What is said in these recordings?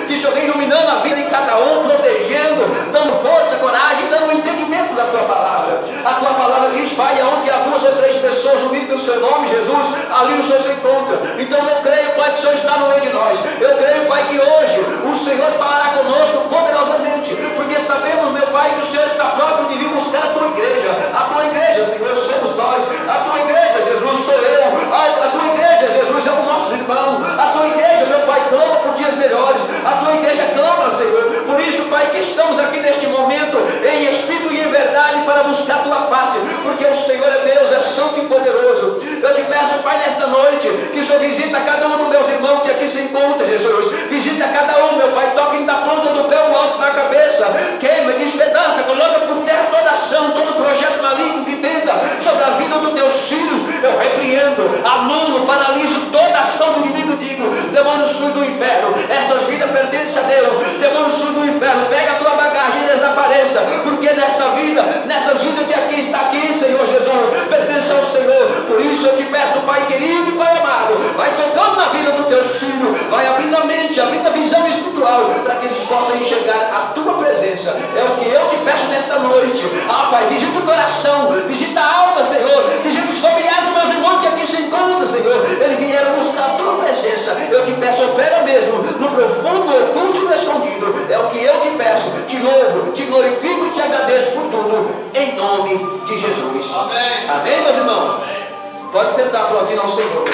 Que o Senhor venha iluminando a vida de cada um, protegendo, dando força, coragem, dando entendimento da tua palavra. A tua palavra diz, Pai, aonde há 2 ou 3 pessoas unidas no seu nome, Jesus, ali o Senhor se encontra. Então eu creio, Pai, que o Senhor está no meio de nós. Eu creio, Pai, que hoje o Senhor falará conosco poderosamente, porque sabemos, meu Pai, que o Senhor está próximo de vir buscar a tua igreja. A tua igreja, Senhor, somos nós. A tua igreja, Jesus, sou eu. A tua igreja, Jesus, é o nosso irmão. A tua igreja, meu Pai, clama por dias melhores. A tua igreja clama, Senhor. Por isso, Pai, que estamos aqui neste momento em espírito e em verdade para buscar a tua face, porque o Senhor é Deus, é santo e poderoso. Eu te peço, Pai, nesta noite, que o Senhor visita cada um dos meus irmãos que aqui se encontra, Jesus. Visita cada um, meu Pai, toque da ponta do pé ao alto da cabeça, queima, despedaça, coloca por terra toda ação, todo projeto maligno que tenta sobre a vida dos teus filhos. Eu repreendo, anulo, paraliso toda ação do inimigo, digo, demônio sujo do inferno, essas vidas pertencem a Deus. Demônio sujo do inferno, pega a tua bagagem e desapareça, porque nesta vida, nessas vidas que aqui está aqui, Senhor Jesus, pertence ao Senhor. Por isso eu te peço, Pai querido e Pai amado, vai tocando na vida dos teus filhos, vai abrindo a mente, abrindo a visão espiritual, para que eles possam enxergar a tua presença. É o que eu te peço nesta noite. Pai, visita o coração, visita a alma, Senhor, visita os familiares dos meus irmãos que aqui se encontram, Senhor. Eles vieram buscar a tua presença. Eu te peço, opera mesmo no profundo, oculto e no escondido. É o que eu te peço, te louvo, te glorifico e te agradeço por tudo, em nome de Jesus. Amém. Amém, meus irmãos? Amém. Pode sentar, aplaudindo ao Senhor.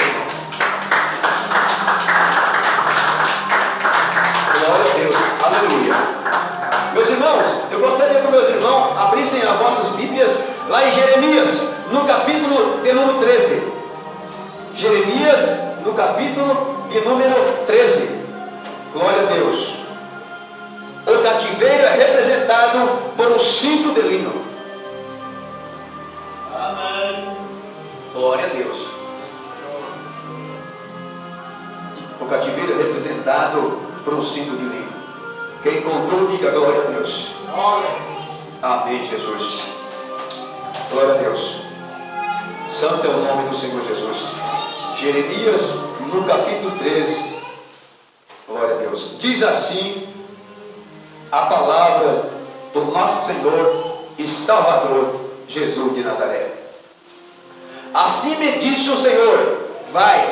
Glória a Deus, aleluia. Meus irmãos, eu gostaria que meus irmãos abrissem as vossas Bíblias lá em Jeremias, no capítulo de número 13. Jeremias, no capítulo de número 13. Glória a Deus. O cativeiro é representado por um cinto de linho. Amém. Glória a Deus. O cativeiro é representado por um cinto de linho. Quem encontrou, diga glória a Deus. Glória. Amém, Jesus. Glória a Deus. Santo é o nome do Senhor Jesus. Jeremias, no capítulo 13. Glória a Deus. Diz assim a palavra do nosso Senhor e Salvador Jesus de Nazaré. Assim me disse o Senhor: vai,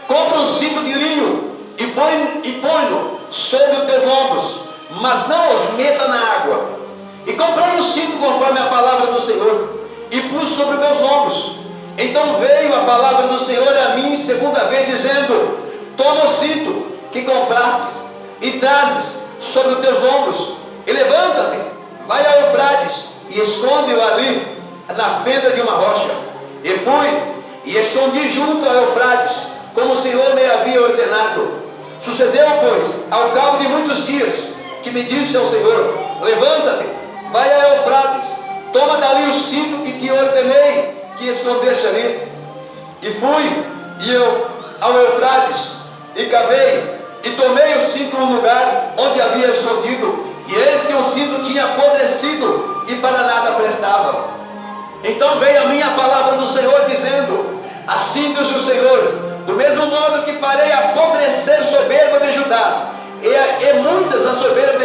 compra um cinto de linho e põe-no sobre os teus lombos, mas não os meta na água. E comprei um cinto conforme a palavra do Senhor e pus sobre meus lombos. Então veio a palavra do Senhor a mim segunda vez, dizendo: toma o cinto que comprastes e trazes sobre os teus lombos, e levanta-te, vai ao Eufrates e esconde-o ali na fenda de uma rocha. E fui e escondi junto ao Eufrates, como o Senhor me havia ordenado. Sucedeu, pois, ao cabo de muitos dias, que me disse ao Senhor: levanta-te, vai a Eufrates, toma dali o cinto que te ordenei que escondeste ali. E fui e eu ao Eufrates e cavei e tomei o cinto no lugar onde havia escondido, e eis que o cinto tinha apodrecido e para nada prestava. Então veio a minha palavra do Senhor dizendo: assim diz o Senhor, do mesmo modo que farei apodrecer soberba de Judá e muitas a soberba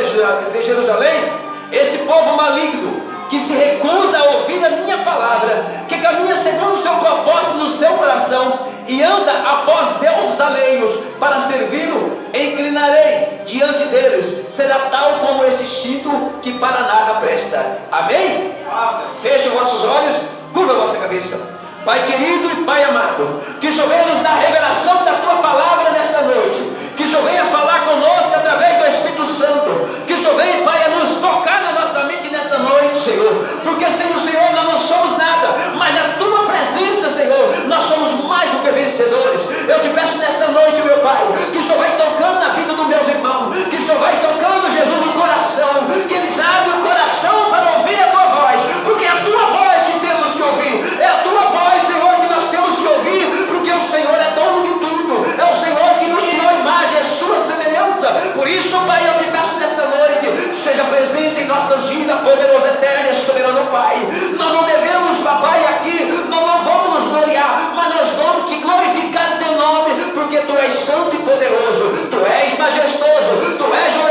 de Jerusalém, esse povo maligno que se recusa a ouvir a minha palavra, que caminha segundo o seu propósito no seu coração e anda após deuses alheios para servi-lo, inclinarei diante deles, será tal como este cinto que para nada presta. Amém? Feche os vossos olhos, curva a vossa cabeça. Pai querido e Pai amado, que o Senhor venha nos dar revelação da Tua palavra nesta noite, que o Senhor venha falar conosco através do Espírito Santo, que o Senhor venha, Pai, a nos tocar na nossa mente nesta noite, Senhor, porque sem o Senhor nós não somos nada, mas na Tua presença, Senhor, nós somos mais do que vencedores. Eu te peço nesta noite, meu Pai, que o Senhor vai tocando na vida dos meus irmãos, que o Senhor vai tocando, Jesus, no coração, que eles abrem o coração para ouvir a Tua voz, porque é a Tua voz que temos que ouvir, é a Tua voz, Senhor, que nós temos que ouvir, porque o Senhor é dono de tudo, é o Senhor que nos criou a imagem, é sua semelhança. Por isso, Pai, eu te peço nesta noite, seja presente em nossas vidas, poderoso, eterno e soberano Pai. Nós não devemos, Papai, aqui, nós não vamos nos gloriar, mas nós vamos te glorificar em teu nome, porque tu és santo e poderoso, tu és majestoso, tu és o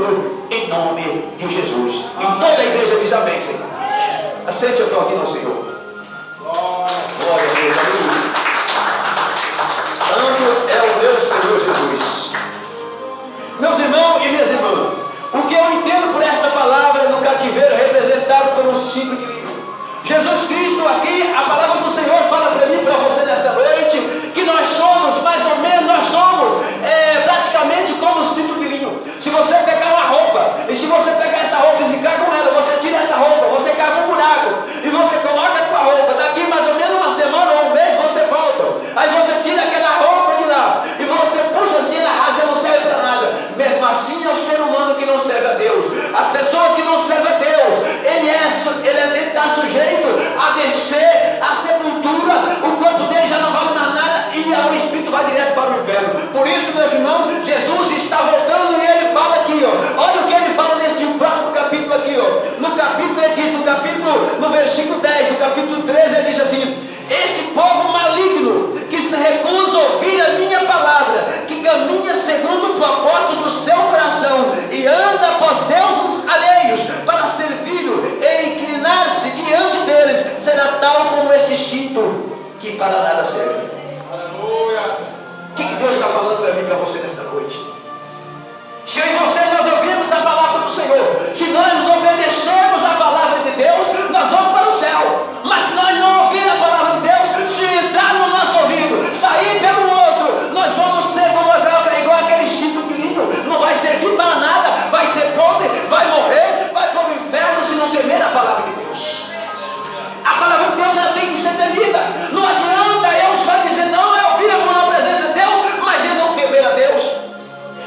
tudo, em nome de Jesus. E toda a igreja diz amém, Senhor. Aceite eu estou aqui no Senhor. Glória a Deus, aleluia. Santo é o meu Senhor Jesus. Meus irmãos e minhas irmãs, o que eu entendo por esta palavra no cativeiro representado por um cinto de linho. Jesus Cristo aqui, a palavra do Senhor fala para mim e para você nesta noite, que nós somos, mais ou menos, nós somos praticamente como um cinto de linho. Se você pegar uma roupa, e se você pegar essa roupa e ficar com ela, você tira essa roupa, você cava um buraco, e você coloca a tua roupa, daqui mais ou menos uma semana ou um mês você volta, aí você tira aquela roupa de lá, e você puxa assim, ela rasga, não serve para nada. Mesmo assim é o ser humano que não serve a Deus, as pessoas que não servem a Deus, ele está sujeito a descer a sepultura, o corpo dele já não vale mais nada, e o espírito vai direto para o inferno. Por isso, meus irmãos, Jesus está voltando e ele fala aqui, ó, olha o que ele fala neste próximo capítulo aqui, ó. No capítulo, ele diz, no versículo 10, do capítulo 13, ele diz assim: este povo maligno, que se recusa a ouvir a minha palavra, que caminha segundo o propósito do seu coração, e anda após deuses alheios, para servi-lo e inclinar-se diante deles, será tal como este instinto, que para nada serve. Aleluia! O que Deus está falando para mim e para você nesta noite? Se eu e você nós ouvimos a palavra do Senhor, se nós nos obedecermos a palavra de Deus, nós vamos para o céu. Mas se nós não ouvirmos a palavra de Deus, se entrar no nosso ouvido, sair pelo outro, nós vamos ser igual aquele Chico Pilinho, não vai servir para nada, vai ser pobre, vai morrer, vai para o inferno se não temer a palavra de Deus. A palavra de Deus ela tem que ser temida. Não adianta eu só dizer não, eu vivo na presença de Deus, mas eu não temer a Deus.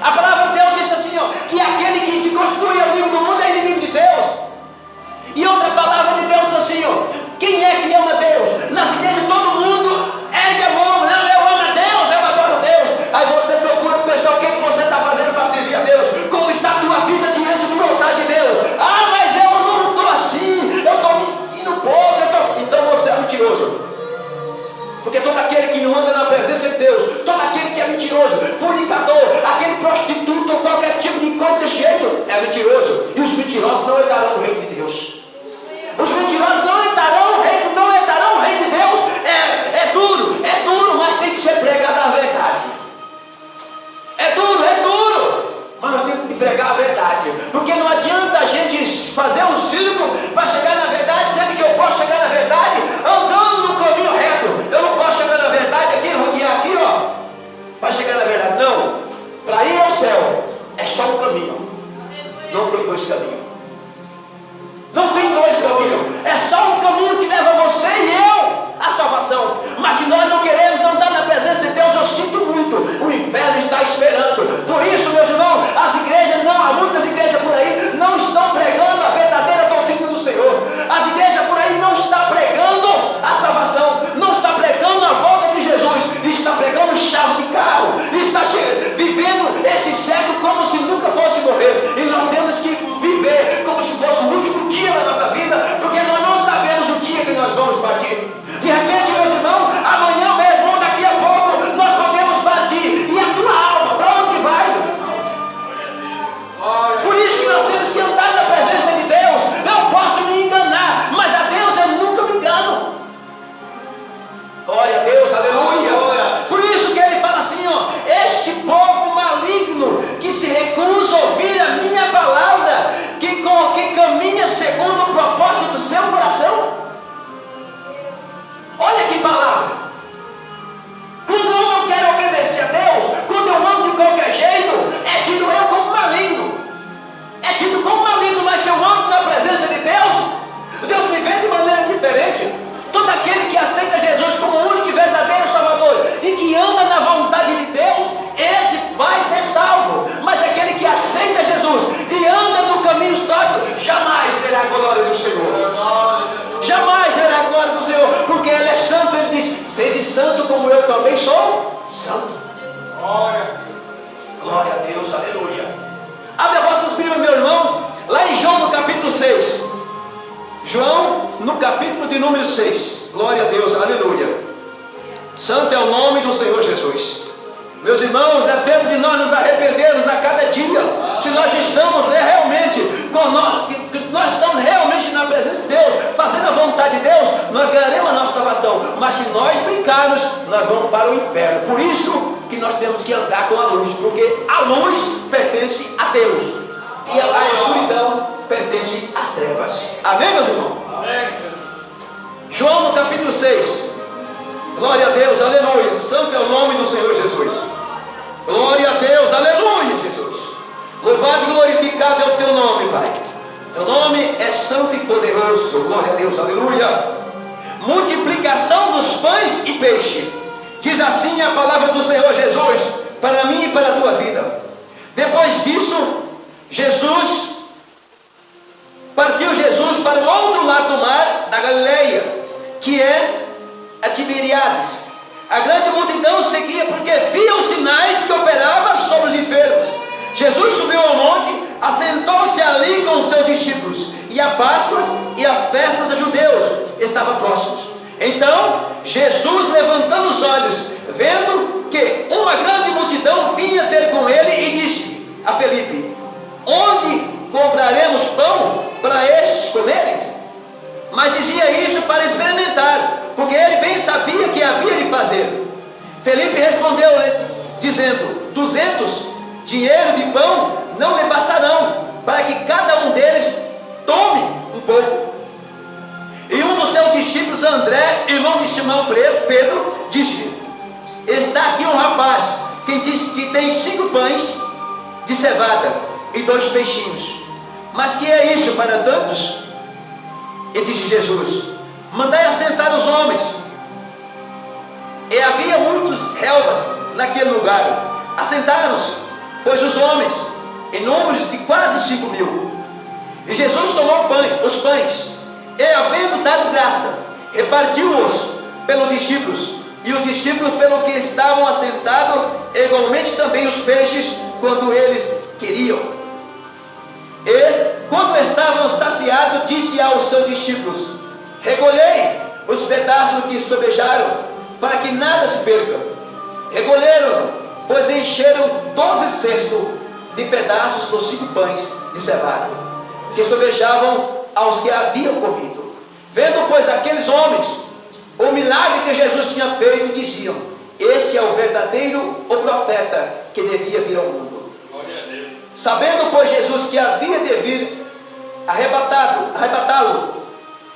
A palavra de Deus diz assim, ó, que aquele que se constitui amigo do mundo é inimigo de Deus. E outra palavra de Deus diz assim, ó, quem é que ama Deus? Nas igrejas todo mundo ergue a mão, não, eu amo a Deus, eu adoro Deus. Aí você procura o pessoal, o que você está fazendo para servir a Deus? Como está a tua vida diante do altar de Deus? Ah, mas eu não estou assim, eu estou mentindo um pouco, então você é mentiroso. Porque todo aquele que não anda na presença de Deus, todo aquele que é mentiroso, fornicador, aquele prostituto ou qualquer tipo de qualquer jeito, é mentiroso. E os mentirosos não herdarão o reino de Deus. Os mentirosos não herdarão o reino de Deus. É duro, mas tem que ser pregada a verdade. É duro, mas nós temos que pregar a verdade. Porque não adianta a gente fazer um circo para chegar na verdade, sendo que eu posso chegar na verdade andando no caminho reto. Eu não posso chegar na verdade aqui, rodear aqui, ó, para chegar na verdade. Não, para ir ao céu é só um caminho. Não tem dois caminhos. Não tem dois caminhos. É só um caminho que leva você e eu à salvação. Mas se nós não queremos andar na presença de Deus, eu sinto muito, o inferno está esperando. Por isso, meus irmãos, as igrejas não, há muitas igrejas por aí não estão pregando a verdadeira doutrina do Senhor. As igrejas por aí não estão pregando a salvação, não está pregando a volta de Jesus, está pregando chave de carro, está vivendo esse século como se nunca fosse morrer. E nós temos que viver como se fosse o último dia da nossa vida, porque nós não sabemos o dia que nós vamos partir. De repente, meus irmãos, amanhã mesmo ou daqui a pouco nós podemos partir. E a tua alma, para onde vai, meus irmãos? Por isso que nós temos que andar na presença de Deus. Eu posso me enganar, mas a Deus eu nunca me engano. Glória a Deus, aleluia. Por isso que ele fala assim, ó, este povo maligno que se recusa a ouvir a minha palavra, que caminha segundo o propósito do seu coração. Olha que palavra. Quando eu não quero obedecer a Deus, quando eu ando de qualquer jeito, é tido eu como maligno. É tido como maligno, mas se eu ando na presença de Deus, Deus me vê de maneira diferente. Todo aquele que aceita Jesus como o único e verdadeiro Salvador e que anda na vontade de Deus, esse vai ser salvo. Mas aquele que aceita Jesus e anda no caminho histórico, jamais verá a glória do Senhor. Jamais verá a glória do Senhor, porque Ele é santo. Ele diz, seja santo como eu também sou santo. Glória a Deus, aleluia. Abre as vossas Bíblias, meu irmão, lá em João no capítulo 6. João, no capítulo de número 6. Glória a Deus, aleluia. Santo é o nome do Senhor Jesus. Meus irmãos, é tempo de nós nos arrependermos a cada dia. Se nós estamos realmente nós estamos realmente na presença de Deus, fazendo a vontade de Deus, nós ganharemos a nossa salvação. Mas se nós brincarmos, nós vamos para o inferno. Por isso que nós temos que andar com a luz, porque a luz pertence a Deus e a escuridão pertence às trevas. Amém, meus irmãos? Amém. João no capítulo 6. Glória a Deus, aleluia. Santo é o nome do Senhor Jesus. Glória a Deus, aleluia, Jesus. Louvado e glorificado é o teu nome, Pai. Teu nome é santo e poderoso. Glória a Deus, aleluia. Multiplicação dos pães e peixe. Diz assim a palavra do Senhor Jesus, para mim e para a tua vida. Depois disso, partiu Jesus para o outro lado do mar da Galileia, que é a Tiberíades. A grande multidão seguia porque via os sinais que operava sobre os enfermos. Jesus subiu ao monte, assentou-se ali com os seus discípulos, e a Páscoa e a festa dos judeus estavam próximos. Então Jesus, levantando os olhos, vendo que uma grande multidão vinha ter com ele, e disse a Felipe: onde compraremos pão para estes comerem? Mas dizia isso para experimentar, porque ele bem sabia que havia de fazer. Felipe respondeu-lhe, dizendo: 200 dinheiro de pão não lhe bastarão, para que cada um deles tome um pouco. E um dos seus discípulos, André, irmão de Simão Pedro, disse: está aqui um rapaz que tem 5 pães de cevada e 2 peixinhos, mas que é isso para tantos? E disse Jesus: mandai assentar os homens. E havia muitos relvas naquele lugar. Assentaram-se, pois, os homens, em números de quase 5.000. E Jesus tomou os pães, e havendo dado graça, repartiu-os pelos discípulos, e os discípulos pelo que estavam assentados, igualmente também os peixes, quando eles queriam. E, quando estavam saciados, disse aos seus discípulos: recolhei os pedaços que sobejaram, para que nada se perca. Recolheram, pois encheram 12 cestos de pedaços dos 5 pães de cevada, que sobejavam aos que haviam comido. Vendo, pois, aqueles homens o milagre que Jesus tinha feito, diziam: este é o verdadeiro, o profeta que devia vir ao mundo. Sabendo, pois, Jesus que havia de vir arrebatá-lo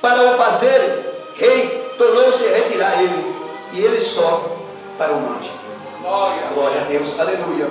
para o fazer rei, tornou-se a retirar ele, e ele só para o monte. Glória a Deus, aleluia.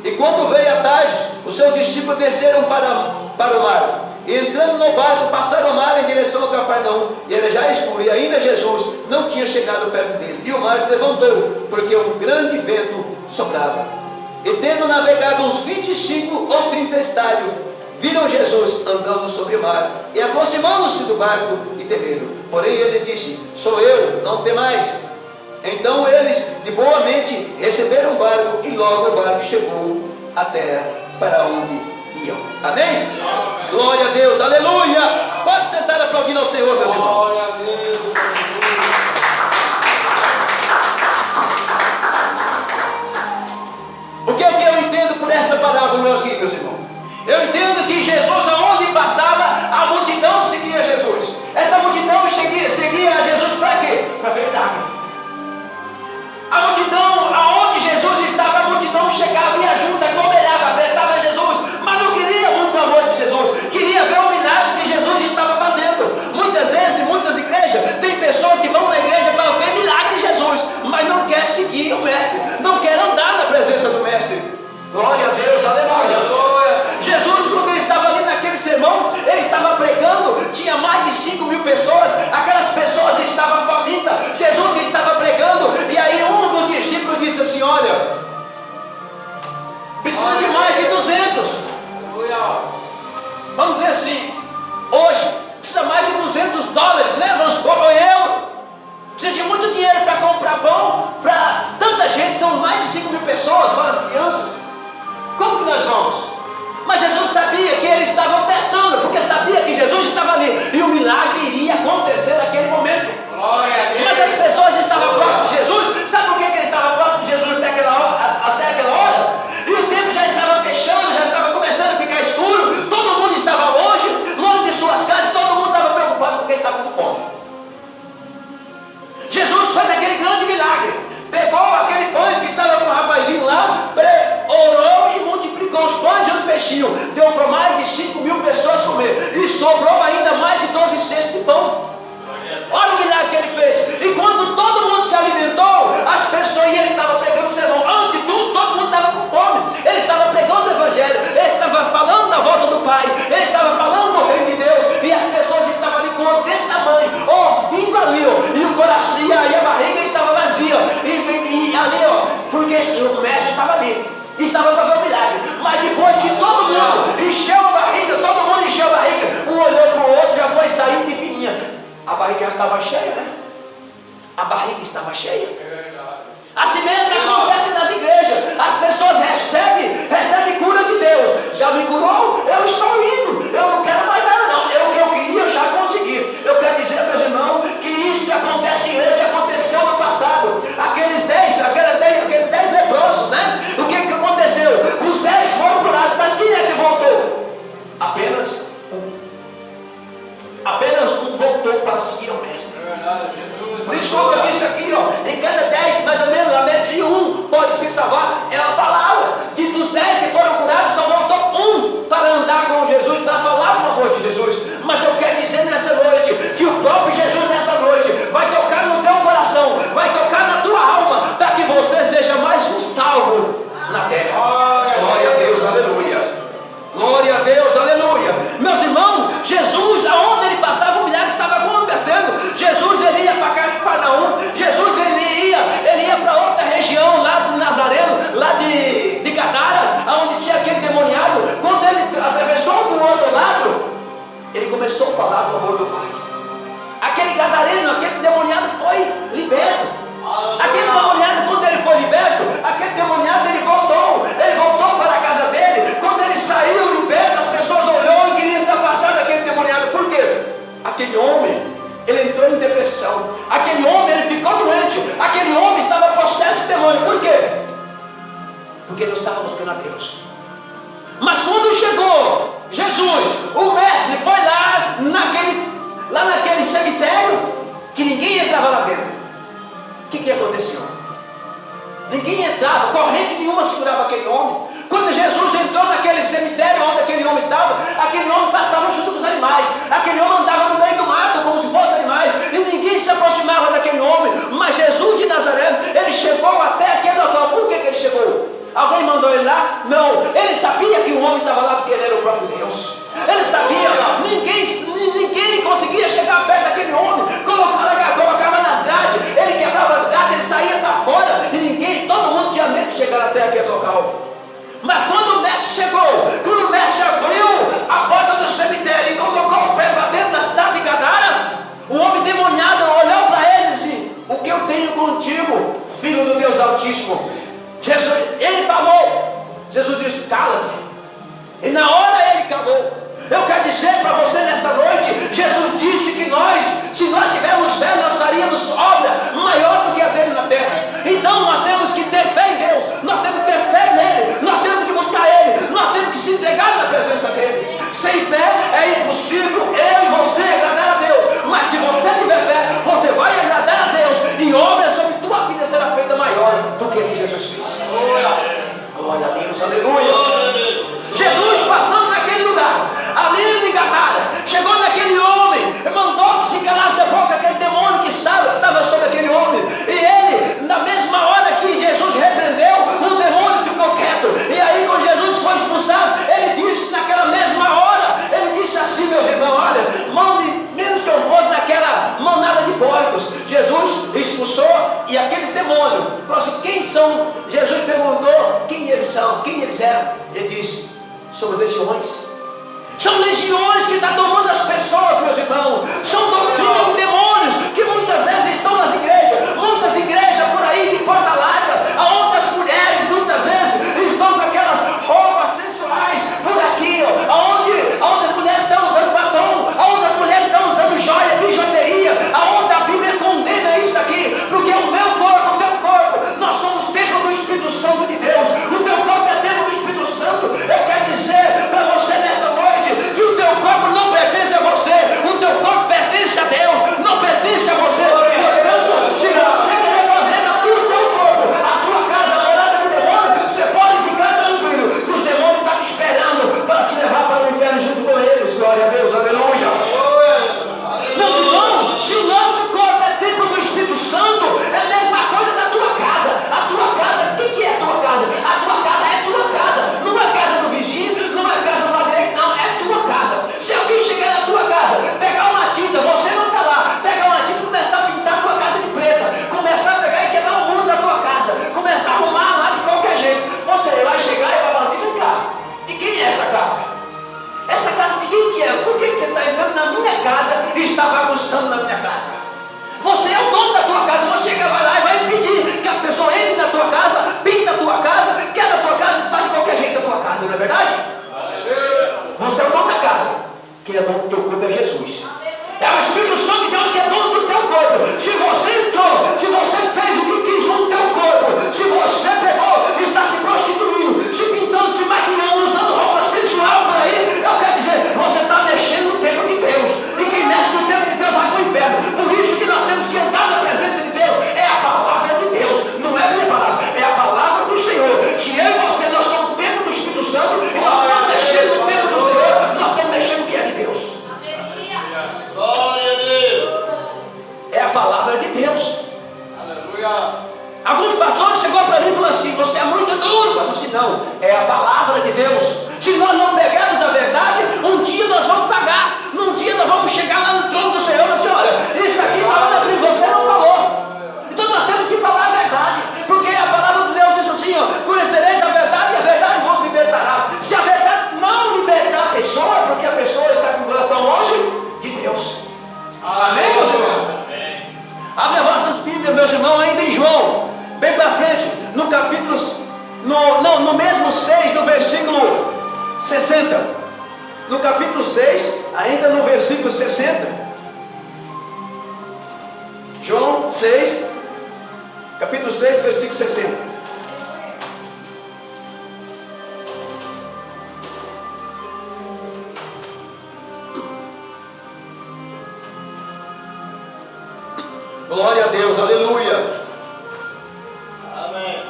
E quando veio a tarde, os seus discípulos desceram para o mar, e entrando no barco, passaram o mar em direção ao Cafarnaum, e era já escuro, e ainda Jesus não tinha chegado perto dele, e o mar levantou, porque um grande vento soprava. E tendo navegado uns 25 ou 30 estádios, viram Jesus andando sobre o mar, e aproximando-se do barco, e temeram. Porém ele disse: sou eu, não temais. Então eles de boa mente receberam o barco, e logo o barco chegou à terra para onde iam. Amém? Amém. Glória a Deus, aleluia. Pode sentar aplaudindo ao Senhor, meus irmãos. Glória a Deus. O que é que eu entendo por esta parábola aqui, meus irmãos? Eu entendo que Jesus, aonde passava, a multidão seguia Jesus. Essa multidão seguia a Jesus para quê? Para ver milagre. A multidão, aonde Jesus estava, a multidão chegava, ia junto, aglomerava, apertava Jesus, mas não queria muito o amor de Jesus, queria ver o milagre que Jesus estava fazendo. Muitas vezes, em muitas igrejas, tem pessoas que vão na igreja para ver milagre de Jesus, mas não quer seguir o Mestre, não quer andar na presença do Mestre. Glória a Deus, aleluia. Jesus, quando ele estava ali naquele sermão, ele estava pregando, tinha mais de 5.000 pessoas, aquelas pessoas estavam famintas, Jesus estava pregando, e aí um dos discípulos disse assim: olha, precisa de mais de 200, vamos dizer assim, hoje, precisa mais de $200, né? Vamos supor, precisa de muito dinheiro para comprar pão, para tanta gente, são mais de 5.000 pessoas, fora as crianças, como que nós vamos? Mas Jesus sabia que eles estavam testando, porque sabia que Jesus estava ali, e o milagre iria acontecer naquele momento. Mas as pessoas estavam próximas de Jesus. Sabe por que ele estava próximo de Jesus até aquela hora? Pai, ele estava falando do reino de Deus, e as pessoas estavam ali com o olho desse tamanho, ouvindo ali, ó, e o coração, e a barriga estava vazia, e ali, ó, porque o mestre estava ali, estava para ver o milagre. Mas depois que todo mundo encheu a barriga, um olhou para o outro, já foi saindo de fininha. A barriga já estava cheia, né? A barriga estava cheia. Assim mesmo acontece nas igrejas. As pessoas recebem cura de Deus. Já me curou? Eu estou indo. Eu não quero mais nada não. O que eu queria, eu já consegui. Eu quero dizer, meus irmãos, que isso acontece em igreja, aconteceu no passado. Aqueles 10 leprosos, né? O que aconteceu? Os 10 foram curados, mas quem é que voltou? Apenas um voltou para seguir ao mestre. Por isso, quando eu disse aqui, ó, em cada 10, mais ou menos, a média de um pode se salvar, é a palavra. Que dos 10 que foram curados, só voltou um para andar com Jesus, para falar do amor de Jesus. Mas eu quero dizer nesta noite, que o próprio Jesus nesta noite vai tocar no teu coração, vai tocar na tua alma, para que você seja mais um salvo na terra. Glória a Deus, aleluia. Glória a Deus, aleluia. Meus irmãos, Jesus, aonde ele passava, o milagre estava acontecendo. Jesus, ele ia para Cafarnaum. Jesus, ele ia para outra região, lá do Nazareno, lá de Gadara, onde tinha aquele demoniado. Quando ele atravessou do outro lado, ele começou a falar do amor do Pai. Aquele gadareno, aquele demoniado foi liberto. Aquele demoniado, quando ele foi liberto, aquele demoniado, ele voltou para a casa dele. Quando ele saiu liberto, as pessoas olharam e queriam se afastar daquele demoniado. Por quê? Aquele homem, ele entrou em depressão. Aquele homem, ele ficou doente. Aquele homem estava possesso de demônio. Por quê? Porque ele não estava buscando a Deus. Mas quando chegou Jesus, o mestre foi lá naquele cemitério, que ninguém entrava lá dentro. O que aconteceu? Ninguém entrava, corrente nenhuma segurava aquele homem. Quando Jesus entrou naquele cemitério onde aquele homem estava, aquele homem passava junto com os animais. Aquele homem andava no meio do mato como se fossem animais, e ninguém se aproximava daquele homem. Mas Jesus de Nazaré, ele chegou até aquele local. Por que ele chegou? Alguém mandou ele lá? Não, ele sabia que o homem estava lá porque ele era o próprio Deus. Ele sabia, ninguém conseguia chegar perto daquele homem. Colocava nas grades, ele quebrava as grades, ele saía para fora, e todo mundo tinha medo de chegar até aquele local. Mas quando o mestre chegou, quando o mestre abriu a porta do cemitério e colocou o pé para dentro da cidade de Gadara, o homem demoniado olhou para ele e disse: o que eu tenho contigo, filho do Deus Altíssimo? Ele falou. Jesus disse: cala-te. E na hora ele calou. Eu quero dizer para você nesta noite, Jesus disse que se nós tivermos fé, nós faríamos obra maior do que a dele na terra. Então nós temos que ter fé em Deus, nós temos que ter fé nele, nós temos que buscar ele, nós temos que se entregar na presença dele. Sem fé é impossível eu e você agradar a Deus. Mas se você tiver fé, você vai agradar a Deus, e obra sobre tua vida será feita maior do que Jesus fez. Glória a Deus, aleluia. Jesus passando naquele lugar, ali em Gadara, chegou naquele homem, mandou que se calasse a boca aquele demônio que estava sobre aquele homem. E ele, na mesma hora que Jesus repreendeu, o demônio ficou quieto. E aí, quando Jesus foi expulsado, ele disse naquela mesma hora, ele disse assim: meus irmãos, olha, mande menos que eu vou naquela manada de porcos. Jesus expulsou, e aqueles demônios falou assim: quem são? Jesus perguntou quem eles são, quem eles eram. Ele disse: são as legiões. São legiões que estão tomando as pessoas, meus irmãos. São doutrinas de demônios que muitas vezes estão nas igrejas. Muitas igrejas por aí de porta larga, onde as mulheres muitas vezes estão com aquelas roupas sensuais por aqui, onde as mulheres estão usando batom, onde as mulheres estão usando joia, bijuteria, onde a Bíblia condena isso aqui. Porque o meu corpo, o teu corpo, nós somos templo do Espírito Santo de Deus. O teu corpo é templo do Espírito Santo. Eu quero dizer para você nesta noite que o teu corpo não pertence quem é dono do teu corpo é Jesus. É o Espírito Santo de Deus que é dono do teu corpo. Se você entrou, se você fez o que quis no teu corpo, se você pegou e está se prostituindo, se pintando, se maquinando, usando roupa sensual por aí, eu quero dizer, você está mexendo no templo de Deus. E quem mexe no templo de Deus vai para o inferno. Por isso que nós temos que andar na presença de Deus. É a palavra de Deus, não é a minha palavra, é a palavra do Senhor. Se eu e você, nós somos o templo do Espírito Santo, e nós estamos mexendo no templo do Senhor, nós estamos mexendo no que é de Deus. Glória a Deus. É a palavra de Deus. Aleluia. Alguns pastores chegou para mim e falou assim: você é muito duro. Eu falei assim: não, é a palavra de Deus. Se nós não pegarmos a verdade, um dia nós vamos pagar. Num dia nós vamos chegar lá no trono do Senhor e falar assim: olha, isso aqui está na Bíblia, você não falou. Então nós temos que falar a verdade, porque a palavra de Deus diz assim: ó, conhecereis a verdade e a verdade vos libertará. Se a verdade não libertar a pessoa, é porque a pessoa está com o coração longe de Deus. Amém, meus irmãos? Abre as vossas Bíblias, meus irmãos, ainda em João, bem para frente, no capítulo, no mesmo 6, no versículo 60. No capítulo 6, ainda no versículo 60. João 6, capítulo 6, versículo 60. Glória a Deus, aleluia. Amém.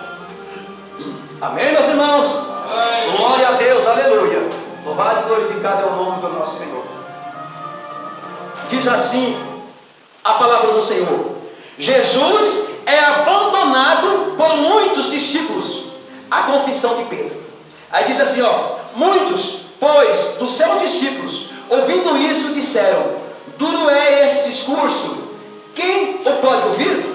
Amém, meus irmãos? Amém. Glória a Deus, aleluia. Louvado e glorificado é o nome do nosso Senhor. Diz assim a palavra do Senhor: Jesus é abandonado por muitos discípulos. A confissão de Pedro. Aí diz assim, ó: muitos, pois, dos seus discípulos, ouvindo isso, disseram: duro é este discurso, quem o pode ouvir?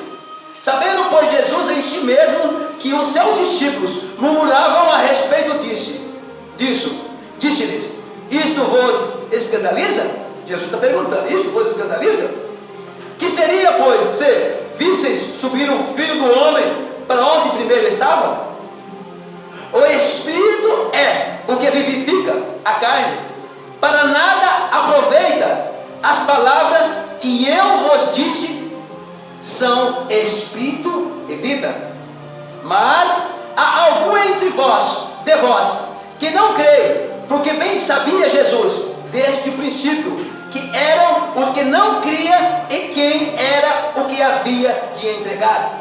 Sabendo, pois, Jesus em si mesmo que os seus discípulos murmuravam a respeito disso, disse-lhes: isto vos escandaliza? Jesus está perguntando: isto vos escandaliza? Que seria, pois, se visseis subir o Filho do Homem para onde primeiro estava? O Espírito é o que vivifica a carne, para nada aproveita. As palavras que eu vos disse são espírito e vida. Mas há algum entre vós, que não creio, porque bem sabia Jesus, desde o princípio, que eram os que não criam e quem era o que havia de entregar.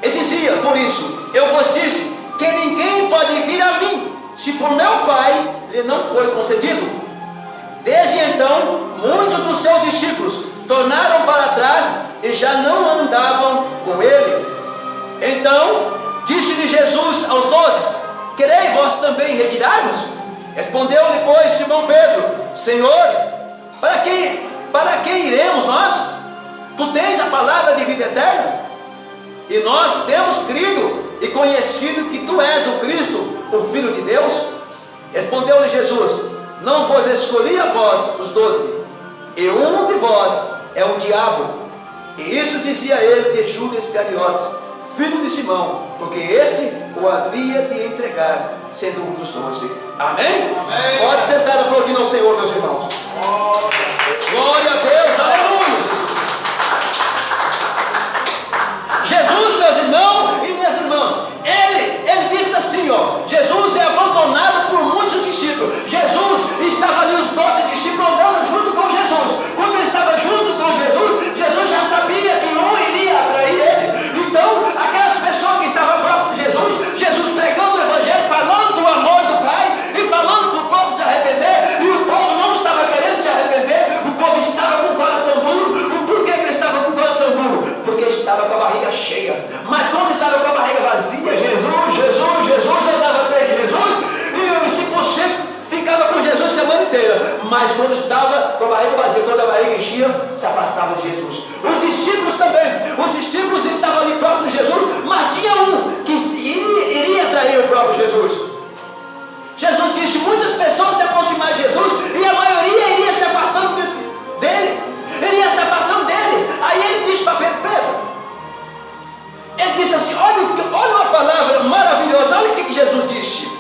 E dizia, por isso, eu vos disse, que ninguém pode vir a mim, se por meu Pai lhe não foi concedido. Desde então, muitos dos seus discípulos tornaram para trás e já não andavam com ele. Então, disse-lhe Jesus aos 12: quereis vós também retirar-vos? Respondeu-lhe, pois, Simão Pedro: Senhor, para quem iremos nós? Tu tens a palavra de vida eterna, e nós temos crido e conhecido que tu és o Cristo, o Filho de Deus. Respondeu-lhe Jesus: não vos escolhi a vós, os 12, e um de vós é o diabo. E isso dizia ele de Judas Iscariotes, filho de Simão, porque este o havia de entregar, sendo um dos 12. Amém? Amém. Pode sentar aplaudindo ao Senhor, meus irmãos. Glória a Deus, aleluia. Jesus, meus irmãos e minhas irmãs, ele disse assim, ó: Jesus é abandonado por muitos discípulos. Jesus estava ali, os 12 discípulos andando junto com Jesus. Quando ele estava junto com Jesus, Jesus já sabia que um iria atrair ele. Então, aquelas pessoas que estavam próximas de Jesus, Jesus pregando o evangelho, falando do amor do Pai e falando para o povo se arrepender, e o povo não estava querendo se arrepender, o povo estava com o coração duro. Por que ele estava com o coração duro? Porque estava com a barriga cheia. Mas quando estava com a barriga vazia, Jesus andava atrás de Jesus, e se você ficava com Jesus a semana inteira. Mas quando estava com a barriga vazia, quando a barriga enchia, se afastava de Jesus. Os discípulos também, os discípulos estavam ali próximos de Jesus, mas tinha um que iria trair o próprio Jesus. Jesus disse: muitas pessoas se aproximaram de Jesus, e a maioria iria se afastando dele, iria se afastando dele. Aí ele disse para Pedro, ele disse assim: olha uma palavra maravilhosa, olha o que Jesus disse.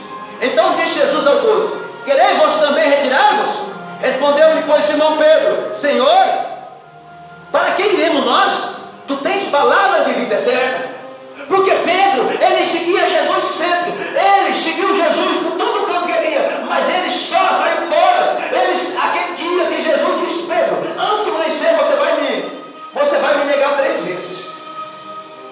Então disse Jesus aos 12: quereis vós também retirar-vos? Respondeu-lhe quem iremos nós? Tu tens palavra de vida eterna. Porque Pedro, ele seguia Jesus sempre. Ele seguiu Jesus por todo canto que ele ia. Mas ele só saiu fora. Aquele dia que Jesus disse: Pedro, antes de amanhecer você vai me negar 3 vezes.